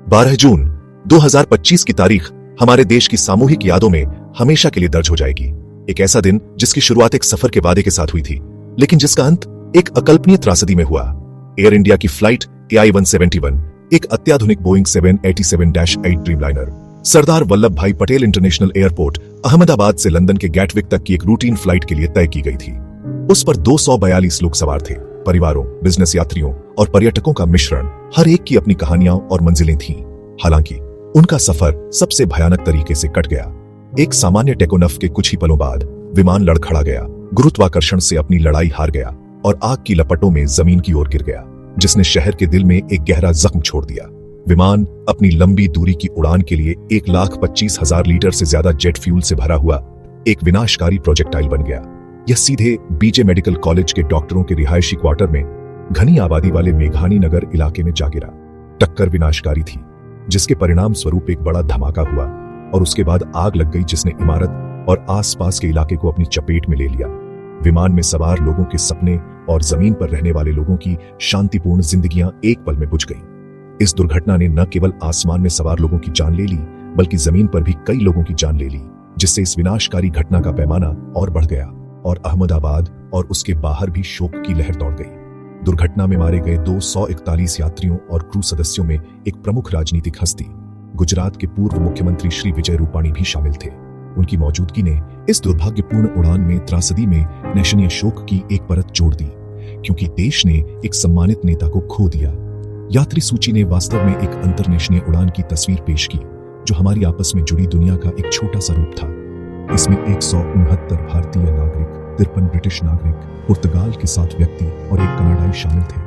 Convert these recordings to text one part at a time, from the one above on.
12 जून 2025 की तारीख हमारे देश की सामूहिक यादों में हमेशा के लिए दर्ज हो जाएगी। एक ऐसा दिन जिसकी शुरुआत एक सफर के वादे के साथ हुई थी, लेकिन जिसका अंत एक अकल्पनीय त्रासदी में हुआ। एयर इंडिया की फ्लाइट AI-171, एक अत्याधुनिक बोइंग 787-8 ड्रीमलाइनर, सरदार वल्लभ भाई पटेल इंटरनेशनल एयरपोर्ट अहमदाबाद से लंदन के गैटविक तक की एक रूटीन फ्लाइट के लिए तय की गई थी। उस पर 242 लोग सवार थे, परिवारों, बिजनेस यात्रियों और पर्यटकों का मिश्रण। हर एक की अपनी कहानियां और मंजिलें थीं। हालांकि उनका सफर सबसे भयानक तरीके से कट गया। एक सामान्य टेकोनफ के कुछ ही पलों बाद विमान लड़खड़ा गया, गुरुत्वाकर्षण से अपनी लड़ाई हार गया और आग की लपटों में जमीन की ओर गिर गया, जिसने शहर के दिल में एक गहरा जख्म छोड़ दिया। विमान अपनी लंबी दूरी की उड़ान के लिए 1,25,000 लीटर से ज्यादा जेट फ्यूल से भरा हुआ एक विनाशकारी प्रोजेक्टाइल बन गया। यह सीधे बीजे मेडिकल कॉलेज के डॉक्टरों के रिहायशी क्वार्टर में घनी आबादी वाले मेघानी नगर इलाके में जा गिरा। टक्कर विनाशकारी थी, जिसके परिणाम स्वरूप एक बड़ा धमाका हुआ और उसके बाद आग लग गई, जिसने इमारत और आसपास के इलाके को अपनी चपेट में ले लिया। विमान में सवार लोगों के सपने और जमीन पर रहने वाले लोगों की शांतिपूर्ण जिंदगियां एक पल में बुझ गईं। इस दुर्घटना ने न केवल आसमान में सवार लोगों की जान ले ली, बल्कि जमीन पर भी कई लोगों की जान ले ली, जिससे इस विनाशकारी घटना का पैमाना और बढ़ गया और अहमदाबाद और उसके बाहर भी शोक की लहर दौड़ गई। दुर्घटना में मारे गए 241 यात्रियों और क्रू सदस्यों में एक प्रमुख राजनीतिक हस्ती, गुजरात के पूर्व मुख्यमंत्री श्री विजय रूपाणी भी शामिल थे। उनकी मौजूदगी ने इस दुर्भाग्यपूर्ण उड़ान में त्रासदी में नेशनीय शोक की एक परत जोड़ दी, क्योंकि देश ने एक सम्मानित नेता को खो दिया। यात्री सूची ने वास्तव में एक अंतरनेशनीय उड़ान की तस्वीर पेश की, जो हमारी आपस में जुड़ी दुनिया का एक छोटा सा रूप था। इसमें 169 भारतीय नागरिक, 53 ब्रिटिश नागरिक, पुर्तगाल के 7 व्यक्ति और एक कनाडाई शामिल थे।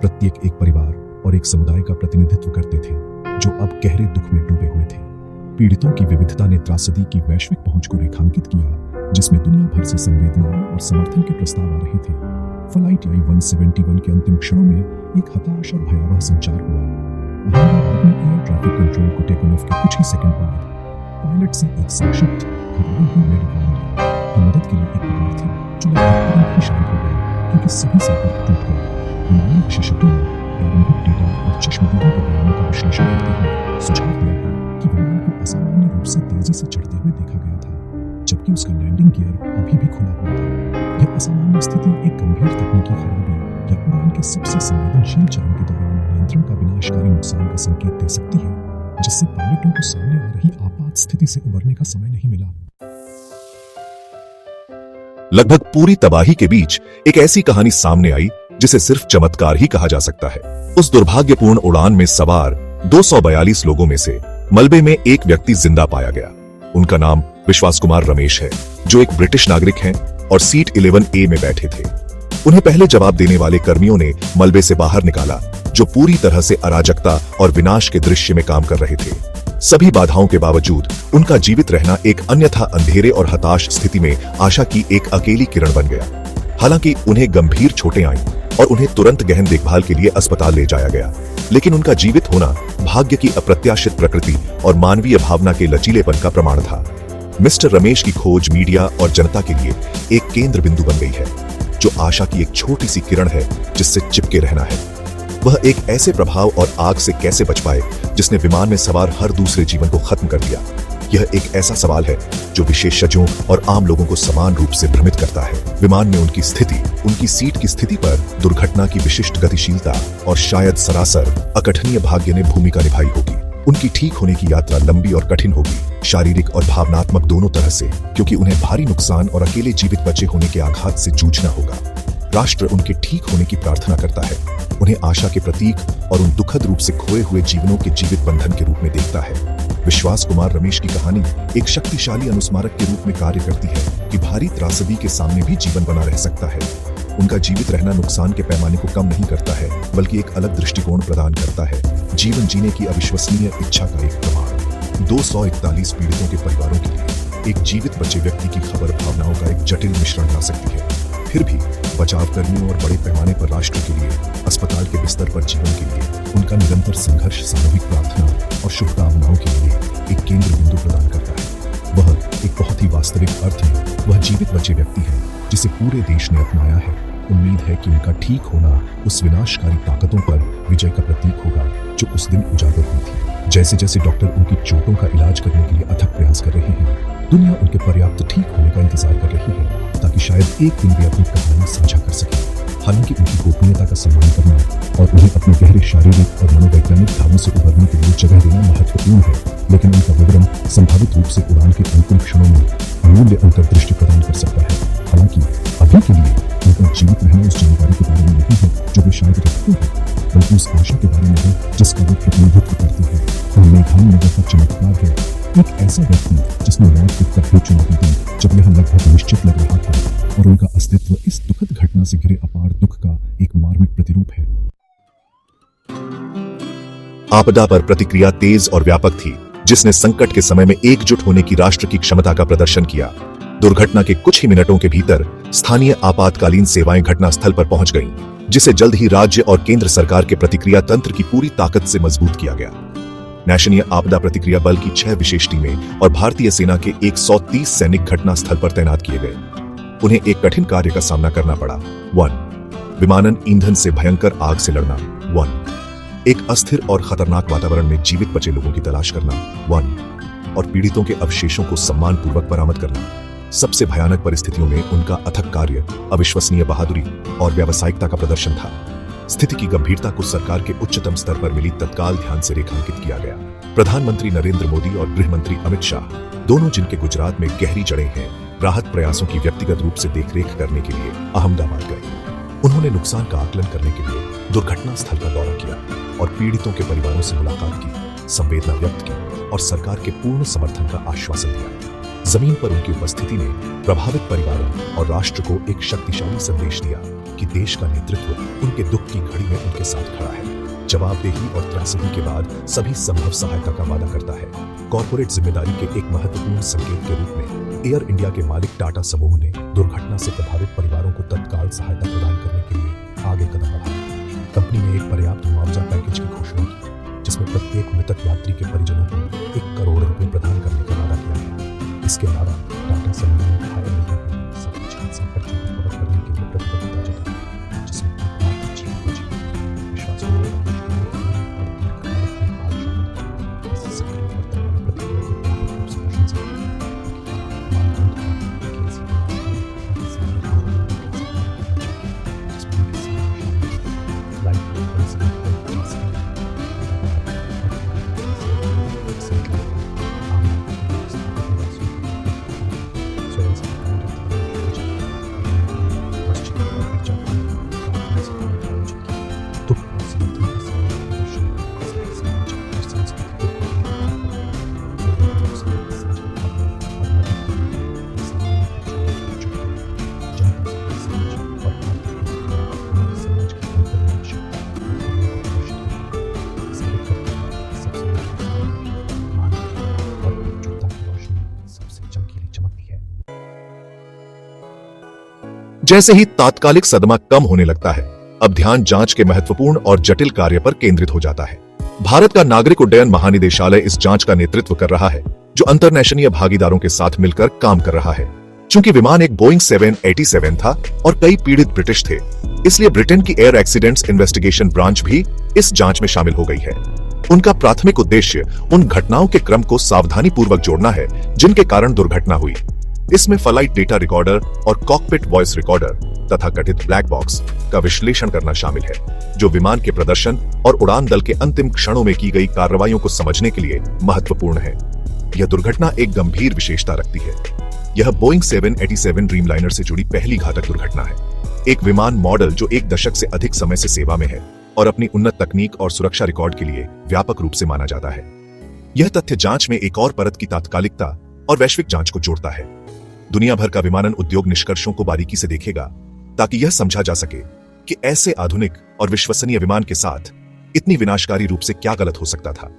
प्रत्येक एक परिवार और एक समुदाय का प्रतिनिधित्व करते थे, जो अब गहरे दुख में डूबे हुए थे। पीड़ितों की विविधता ने त्रासदी की वैश्विक पहुंच को रेखांकित किया, जिसमें दुनिया भर से संवेदनाएं और समर्थन के प्रस्ताव आ रहे थे। फ्लाइट AI-171 के अंतिम क्षणों में एक हताश और भयावह संचार हुआ। अहमदाबाद में एयर ट्रैफिक कंट्रोल को टेक ऑफ के कुछ ही सेकंड बाद पायलट से एक संक्षिप्त "घबराओ ही मेडिकल मिला" की मदद के लिए एक पुकार थी, जो लगभग तुरंत ही शांत हो गई, क्योंकि सभी संपर्क टूट गए। विमानन विशेषज्ञों ने प्रारंभिक डेटा और चश्मदीदों के बयानों का विश्लेषण करते हुए सुझाव दिया है कि विमान को असामान्य रूप से तेजी से चढ़ते हुए देखा गया था, जबकि उसका लैंडिंग गियर अभी भी खुला हुआ था। यह असामान्य स्थिति एक गंभीर तकनीकी खराबी या उड़ान के सबसे संवेदनशील चरण के दौरान नियंत्रण का विनाशकारी नुकसान का संकेत दे सकती है, जिससे पायलटों को सामने आ रही आपात स्थिति से उबरने का समय नहीं मिला। लगभग पूरी तबाही के बीच एक ऐसी कहानी सामने आई जिसे सिर्फ चमत्कार ही कहा जा सकता है। उस दुर्भाग्यपूर्ण उड़ान में सवार 242 लोगों में से मलबे में एक व्यक्ति जिंदा पाया गया। उनका नाम विश्वास कुमार रमेश है, जो एक ब्रिटिश नागरिक हैं और सीट 11A में बैठे थे। उन्हें पहले जवाब देने वाले कर्मियों ने मलबे से बाहर निकाला, जो पूरी तरह से अराजकता और विनाश के दृश्य में काम कर रहे थे। सभी बाधाओं के बावजूद उनका जीवित रहना एक अन्यथा अंधेरे और हताश स्थिति में आशा की एक अकेली किरण बन गया। हालांकि उन्हें गंभीर चोटें आईं और उन्हें तुरंत गहन देखभाल के लिए अस्पताल ले जाया गया, लेकिन उनका जीवित होना भाग्य की अप्रत्याशित प्रकृति और मानवीय भावना के लचीलेपन का प्रमाण था। मिस्टर रमेश की खोज मीडिया और जनता के लिए एक केंद्र बिंदु बन गई है, जो आशा की एक छोटी सी किरण है जिससे चिपके रहना है। वह एक ऐसे प्रभाव और आग से कैसे बच पाए जिसने विमान में सवार हर दूसरे जीवन को खत्म कर दिया। यह एक ऐसा सवाल है जो विशेषज्ञों और आम लोगों को समान रूप से भ्रमित करता है। विमान में उनकी स्थिति, उनकी सीट की स्थिति पर दुर्घटना की विशिष्ट गतिशीलता और शायद सरासर अकथनीय भाग्य ने भूमिका निभाई होगी। उनकी ठीक होने की यात्रा लंबी और कठिन होगी, शारीरिक और भावनात्मक दोनों तरह से, क्योंकि उन्हें भारी नुकसान और अकेले जीवित बचे होने के आघात से जूझना होगा। राष्ट्र उनके ठीक होने की प्रार्थना करता है, उन्हें आशा के प्रतीक और उन दुखद रूप से खोए हुए जीवनों के जीवित बंधन के रूप में देखता है। विश्वास कुमार रमेश की कहानी एक शक्तिशाली अनुस्मारक के रूप में कार्य करती है कि भारी त्रासदी के सामने भी जीवन बना रह सकता है। उनका जीवित रहना नुकसान के पैमाने को कम नहीं करता है, बल्कि एक अलग दृष्टिकोण प्रदान करता है, जीवन जीने की अविश्वसनीय इच्छा का एक प्रमाण। 241 पीड़ितों के परिवारों के लिए एक जीवित बचे व्यक्ति की खबर भावनाओं का एक जटिल मिश्रण ला सकती है। फिर भी बचाव कर्मियों और बड़े पैमाने पर राष्ट्र के लिए अस्पताल के बिस्तर पर जीवन के लिए उनका निरंतर संघर्ष सामूहिक प्रार्थना और शुभकामनाओं के लिए एक केंद्र बिंदु प्रदान करता है। वह एक बहुत ही वास्तविक अर्थ में वह जीवित बचे व्यक्ति है जिसे पूरे देश ने अपनाया है उम्मीद है कि उनका ठीक होना उस विनाशकारी ताकतों पर विजय का प्रतीक होगा जो उस दिन उजागर हुई थी। जैसे जैसे डॉक्टर उनकी चोटों का इलाज करने के लिए अथक प्रयास कर रहे हैं, दुनिया उनके पर्याप्त ठीक होने का इंतजार कर रही है ताकि शायद एक दिन वे अपनी कहानी साझा कर सकें। हालांकि उनकी गोपनीयता का सम्मान करना और उन्हें अपने गहरे शारीरिक और मनोवैज्ञानिक घावों से उभरने के लिए जगह देना महत्वपूर्ण है, लेकिन उनका विवरण संभावित रूप से उड़ान के अंतिम क्षणों में मूल्य अंतर्दृष्टि प्रदान कर सकता है। हालांकि अभी के लिए उनका जीवित रहना उस जानकारी के बारे में नहीं है जो वे शायद रखते हैं, बल्कि उस आशा के बारे में है जिसका वे प्रतिनिधित्व करते हैं। और मेघान नगर का चमत्कार है एक ऐसा व्यक्ति जिसने मौत को तब भी चुनौती दी जब यह लगभग निश्चित लग रहा था, और उनका अस्तित्व इस दुखद घटना से घिरे अपार दुख का एक मार्मिक प्रतिरूप है। आपदा पर प्रतिक्रिया तेज और व्यापक थी, जिसने संकट के समय में एकजुट होने की राष्ट्र की क्षमता का प्रदर्शन किया। दुर्घटना के कुछ ही मिनटों के भीतर स्थानीय आपातकालीन सेवाएं घटनास्थल पर पहुंच गईं, जिसे जल्द ही राज्य और केंद्र सरकार के प्रतिक्रिया तंत्र की पूरी ताकत से मजबूत किया गया। नेशनल आपदा प्रतिक्रिया बल की 6 विशेष टीमें और भारतीय सेना के 130 सैनिक घटनास्थल पर तैनात किए गए। उन्हें एक कठिन कार्य का सामना करना पड़ा। 1. विमानन ईंधन से भयंकर आग से लड़ना। 1. एक अस्थिर और खतरनाक वातावरण में जीवित बचे लोगों की तलाश करना। 1. और पीड़ितों के अवशेषों को सम्मानपूर्वक बरामद करना। सबसे भयानक परिस्थितियों में उनका अथक कार्य अविश्वसनीय बहादुरी और व्यावसायिकता का प्रदर्शन था। स्थिति की गंभीरता को सरकार के उच्चतम स्तर पर मिली तत्काल ध्यान से रेखांकित किया गया। प्रधानमंत्री नरेंद्र मोदी और गृह मंत्री अमित शाह, दोनों जिनके गुजरात में गहरी जड़ें हैं, राहत प्रयासों की व्यक्तिगत रूप से देखरेख करने के लिए अहमदाबाद गए। उन्होंने नुकसान का आकलन करने के लिए दुर्घटना स्थल का दौरा किया और पीड़ितों के परिवारों से मुलाकात की, संवेदना व्यक्त की और सरकार के पूर्ण समर्थन का आश्वासन दिया। जमीन पर उनकी उपस्थिति ने प्रभावित परिवारों और राष्ट्र को एक शक्तिशाली संदेश दिया कि देश का नेतृत्व उनके दुख की घड़ी में उनके साथ खड़ा है, जवाबदेही और त्रासदी के बाद सभी संभव सहायता का वादा करता है। कॉर्पोरेट जिम्मेदारी के एक महत्वपूर्ण संकेत के रूप में एयर इंडिया के मालिक टाटा समूह ने दुर्घटना से प्रभावित परिवारों को तत्काल सहायता प्रदान करने के लिए आगे कदम बढ़ाया। कंपनी ने एक पर्याप्त मुआवजा पैकेज की घोषणा की, जिसमें प्रत्येक मृतक यात्री के परिजनों को 1 करोड़ रुपए प्रदान करने का वादा किया है। इसके अलावा टाटा समूह ने घायल लोगों को सब कुछ हादसा खर्चों को कवर करने के लिए प्रतिबद्धता जताई, जिसमें जीवन बची, विश्वास और सक्रिय और तैयारी प्रतिक्रिया की व्यापक रूप से प्रशंसा की। जैसे ही तात्कालिक सदमा कम होने लगता है, अब ध्यान जांच के महत्वपूर्ण और जटिल कार्य पर केंद्रित हो जाता है। भारत का नागरिक उड्डयन महानिदेशालय इस जांच का नेतृत्व कर रहा है, जो अंतरनेशनल भागीदारों के साथ मिलकर काम कर रहा है। चूंकि विमान एक बोइंग 787 था और कई पीड़ित ब्रिटिश थे, इसलिए ब्रिटेन की एयर एक्सीडेंट्स इन्वेस्टिगेशन ब्रांच भी इस जांच में शामिल हो गई है। उनका प्राथमिक उद्देश्य उन घटनाओं के क्रम को सावधानी पूर्वक जोड़ना है जिनके कारण दुर्घटना हुई। इसमें फ्लाइट डेटा रिकॉर्डर और कॉकपिट वॉइस रिकॉर्डर तथा कथित ब्लैक बॉक्स का विश्लेषण करना शामिल है, जो विमान के प्रदर्शन और उड़ान दल के अंतिम क्षणों में की गई कार्रवाइयों को समझने के लिए महत्वपूर्ण है। यह दुर्घटना एक गंभीर विशेषता रखती है। यह बोइंग 787 ड्रीमलाइनर से जुड़ी पहली घातक दुर्घटना है। एक विमान मॉडल जो 1 दशक से अधिक समय से सेवा में है और अपनी उन्नत तकनीक और सुरक्षा रिकॉर्ड के लिए व्यापक रूप से माना जाता है। यह तथ्य जांच में एक और परत की तात्कालिकता और वैश्विक जांच को जोड़ता है। दुनिया भर का विमानन उद्योग निष्कर्षों को बारीकी से देखेगा ताकि यह समझा जा सके कि ऐसे आधुनिक और विश्वसनीय विमान के साथ इतनी विनाशकारी रूप से क्या गलत हो सकता था।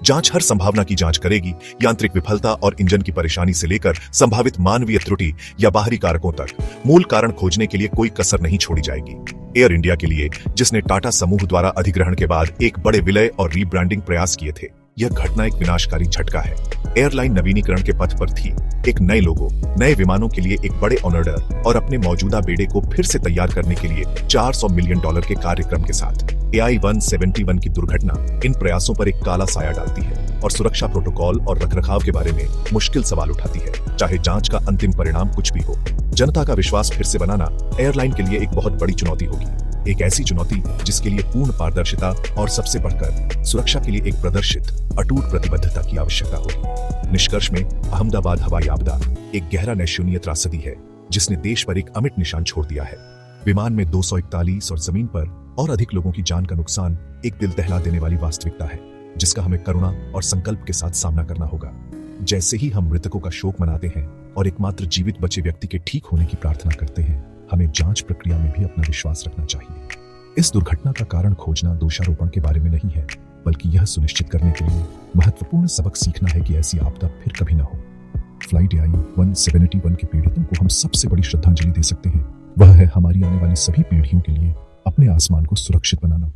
जांच हर संभावना की जांच करेगी, यांत्रिक विफलता और इंजन की परेशानी से लेकर संभावित मानवीय त्रुटि या बाहरी कारकों तक मूल कारण खोजने के लिए कोई कसर नहीं छोड़ी जाएगी। एयर इंडिया के लिए, जिसने टाटा समूह द्वारा अधिग्रहण के बाद एक बड़े विलय और रीब्रांडिंग प्रयास किए थे, यह घटना एक विनाशकारी झटका है। एयरलाइन नवीनीकरण के पथ पर थी, एक नए लोगों, नए विमानों के लिए एक बड़े ऑर्डर और अपने मौजूदा बेड़े को फिर से तैयार करने के लिए $400 मिलियन के कार्यक्रम के साथ AI-171 की दुर्घटना इन प्रयासों पर एक काला साया डालती है और सुरक्षा प्रोटोकॉल और रखरखाव के बारे में मुश्किल सवाल उठाती है। चाहे जांच का अंतिम परिणाम कुछ भी हो, जनता का विश्वास फिर से बनाना एयरलाइन के लिए एक बहुत बड़ी चुनौती होगी। एक ऐसी चुनौती जिसके लिए पूर्ण पारदर्शिता और सबसे बढ़कर सुरक्षा के लिए एक प्रदर्शित अटूट प्रतिबद्धता की आवश्यकता होगी। निष्कर्ष में अहमदाबाद हवाई आपदा एक गहरा नैशून्य त्रासदी है जिसने देश पर एक अमिट निशान छोड़ दिया है। विमान में 241 और जमीन पर और अधिक लोगों की जान का नुकसान एक दिल दहला देने वाली वास्तविकता है जिसका हमें करुणा और संकल्प के साथ सामना करना होगा। जैसे ही हम मृतकों का शोक मनाते हैं और एकमात्र जीवित बचे व्यक्ति के ठीक होने की प्रार्थना करते हैं, हमें जांच प्रक्रिया में भी अपना विश्वास रखना चाहिए। इस दुर्घटना का कारण खोजना दोषारोपण के बारे में नहीं है, बल्कि यह सुनिश्चित करने के लिए महत्वपूर्ण सबक सीखना है कि ऐसी आपदा फिर कभी न हो। फ्लाइट AI-171 के पीड़ितों को हम सबसे बड़ी श्रद्धांजलि दे सकते हैं, वह है हमारी आने वाली सभी पीढ़ियों के लिए अपने आसमान को सुरक्षित बनाना।